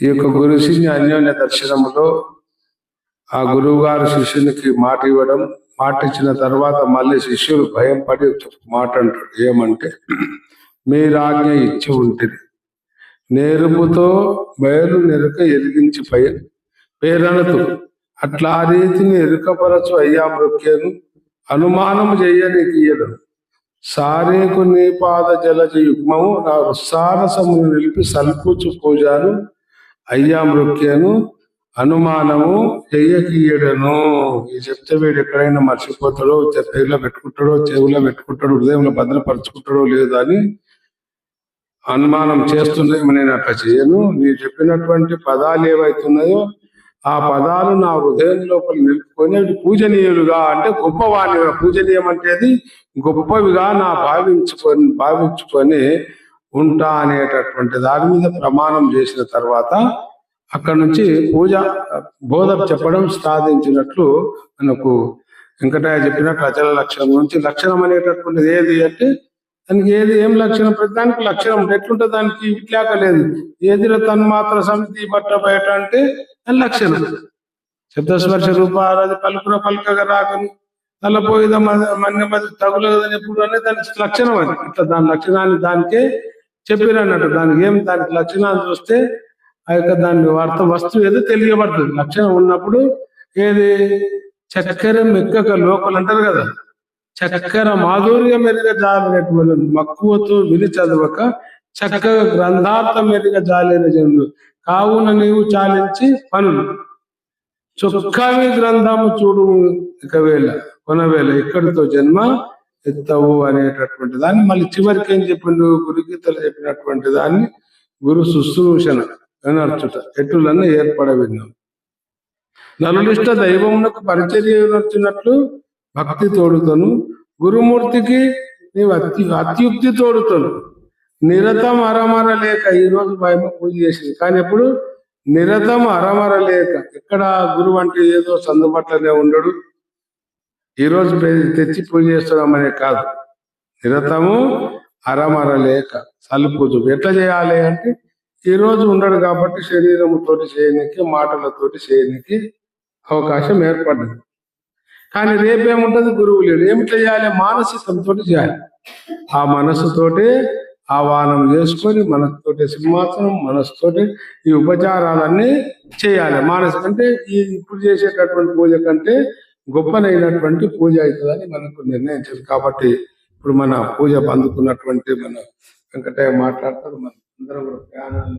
ఈ యొక్క గురు శిష్య అన్యోన్య దర్శనములో ఆ గురువు గారు శిష్యునికి మాట ఇవ్వడం, మాట ఇచ్చిన తర్వాత మళ్ళీ శిష్యుడు భయం పడి మాట అంటాడు. ఏమంటే, మీరాజ్ఞ ఇచ్చి ఉంటుంది, నేరుపుతో బయలు నెరుక ఎరిగించి పేరణతో అట్లా ఆ రీతిని ఎరుకపరచు అయ్యా మృక్యను అనుమానము చెయ్యనీయడం సారేకు నీ పాద జలజ యుగ్మము నా ఉత్సారసమును నిలిపి సల్పుచు పూజాను అయ్యా మృక్యను అనుమానము చెయ్యకీయడను. ఈ చెప్తే వీడు ఎక్కడైనా మర్చిపోతాడో, పేర్లో పెట్టుకుంటాడో, చెవులో పెట్టుకుంటాడో, హృదయంలో భద్రపరుచుకుంటాడో లేదో అని అనుమానం చేస్తున్నాయేమో. నేను అట్లా చేయను. నీవు చెప్పినటువంటి పదాలు ఏవైతున్నాయో ఆ పదాలు నా హృదయం లోపల నిలుపుకొని అవి పూజనీయులుగా, అంటే గొప్పవాణి, పూజనీయం అంటే గొప్పవిగా నా భావించుకొని ఉంటా అనేటటువంటి దాని మీద ప్రమాణం చేసిన తర్వాత అక్కడ నుంచి బోధ చెప్పడం సాధించినట్లు మనకు వెంకటయ్య చెప్పినట్టు అచల లక్షణం నుంచి లక్షణం అనేటటువంటిది ఏది అంటే, దానికి ఏం లక్షణం, ప్రతి దానికి లక్షణం ఎట్లుంటుంది, దానికి ఇట్లాక లేదు. ఏదిలో తన్మాత్ర సమితి బట్ట బయట అంటే లక్షణం. శబ్దస్పర్శ రూపాది పలుకున పలుకగా రాకను తలపోయిద మన్య మధ్య తగులదని ఎప్పుడు అనేది దానికి లక్షణం. అది ఇట్లా దాని లక్షణాన్ని దానికే చెప్పిరన్నట్టు. దానికి లక్షణాన్ని చూస్తే ఆ యొక్క దాని వస్తువు ఏదో తెలియబడుతుంది. లక్షణం ఉన్నప్పుడు ఏది చక్కెర మెక్కక లోకలు అంటారు కదా, చక్కెర మాధుర్యం మెరుగ జాలినటువంటి మక్కువతో విని చదవక చక్కగా గ్రంథార్థం మెరుగ జాలిన జనులు కావున నీవు చాలించి పనులు చొక్కావి గ్రంథము చూడు కొనవేళ ఇక్కడితో జన్మ ఎత్తవు అనేటటువంటి దాన్ని మళ్ళీ చివరికి ఏం చెప్పిండు, గురుగీతలు చెప్పినటువంటి దాన్ని గురు శుశ్రూషణ నడుచుట ఎటులన్నీ ఏర్పడవిన్నాం. నలునిష్ట దైవమునకు పరిచర్య నడుచున్నట్లు భక్తి తోడుతను గురుమూర్తికి నీవు అత్యుక్తి తోడుతను నిరతం అరమర లేక. ఈ రోజు భయం పూజ చేసింది, కానీ ఎప్పుడు నిరతం అరమర లేక. ఎక్కడ గురువు అంటే ఏదో సందుబాట్లనే ఉండడు, ఈ రోజు తెచ్చి పూజ చేస్తున్నామనే కాదు. నిరతము అరమర లేక సల్పూజ ఎట్లా చేయాలి అంటే, ఈ రోజు ఉండడు కాబట్టి శరీరముతోటి చేయనికి, మాటలతోటి చేయనికి అవకాశం ఏర్పడ్డది. కానీ రేపేముంటది, గురువు లేడు. ఏమి చేయాలి, మానసికంతో చేయాలి. ఆ మనస్సుతోటి ఆహ్వానం చేసుకొని మనసుతోటి సింహాసనం, మనసుతోటి ఈ ఉపచారాలన్నీ చేయాలి. మానసిక అంటే ఈ ఇప్పుడు చేసేటటువంటి పూజ కంటే గొప్పనైనటువంటి పూజ అవుతుందని మనకు నిర్ణయించారు. కాబట్టి ఇప్పుడు మన పూజ అందుకున్నటువంటి మన వెంకటయ్య మాట్లాడతారు. మన అందరం కూడా